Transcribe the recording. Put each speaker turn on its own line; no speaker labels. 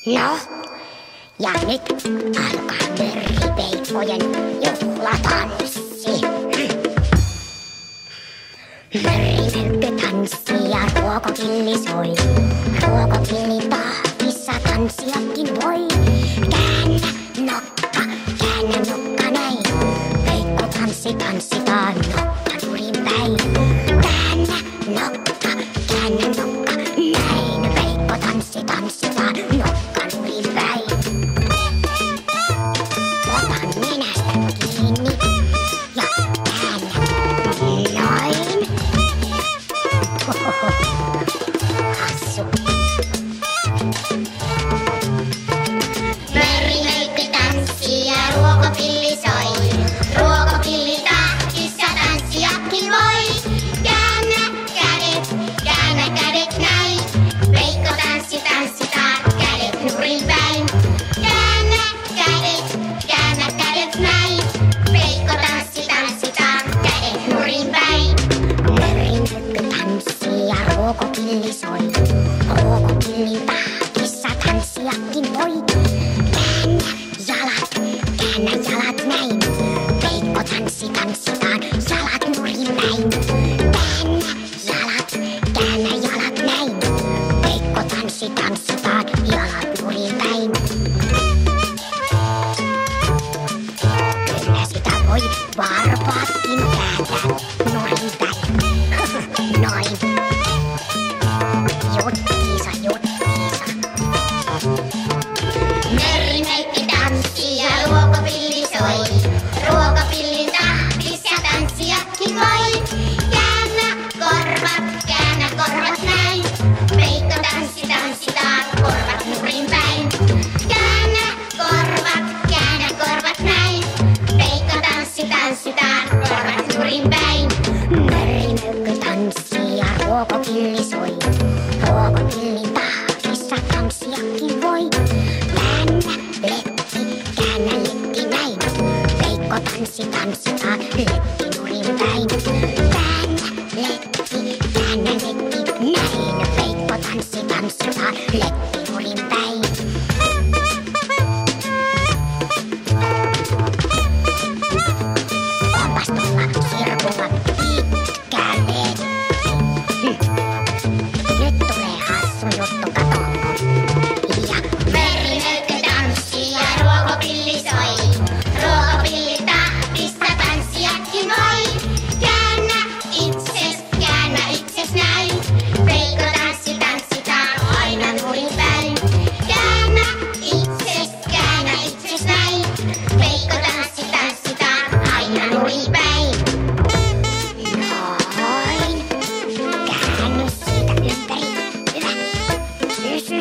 No, ja nyt alkaa mörripeikkojen juhlatanssi. Mörrimöykky tanssii ja ruokokilli soi. Ruokokillin tahdissa tanssiakin voi. Käännä nokka näin. Peikko tanssi tanssitaan nokka nurin päin. Käännä nokka näin. Peikko tanssi tanssitaan nokka nurin päin. Otan nenästä kiinni ja käännä noin. Hassu. Mörrimöykky tanssii ja ruokopilli soi. Ruokopilli tahdissa tanssiakin voi. Käännä kädet näin. Peikko tanssi tanssitaan kädet nurin päin. Käännä kädet näin. Peikko tanssi tanssitaan kädet nurin päin. Mörrimöykky tanssii ja ruokopilli soi. Ruokopillin tahdissa tanssiakin voi. Käännä jalat näin. Peikko tanssi tanssitaan jalat nurin päin. Käännä jalat näin. Peikko tanssi tanssitaan jalat nurin päin. Kyllä sitä voi varpaatkin kääntää nurin päin. Noin. Juttiisa. Mörrimöykky tanssii ja ruokopilli soi. Ruokopillin tahdissa tanssiakin voi. Käännä korvat näin. Peikko tanssi tanssitaan korvat nurin päin. Käännä korvat näin. Peikko tanssi tanssitaan korvat nurin päin. Mörrimöykky tanssii ja ruokopilli soi. Ruokopillin tahdissa tanssiakin voi. Käännä letti näin. Peikko tanssi tanssitaan letti nurin päin. Käännä letti näin. Peikko tanssi tanssitaan letti nurin päin. Onpas tuolla sirkulla pitkälle. Nyt tulee hassu juttu, kato. Ja mörrimöykky tanssii ja ruokopilli soi. Ruokopilli tahdissa tanssiakin voi. Käännä itses näin. Peikko tanssi tanssitaan aina nurin päin. Käännä itses näin. Peikko tanssi tanssitaan aina nurin päin. Noin. Käänny siitä ympäri. Hyvä. Pysy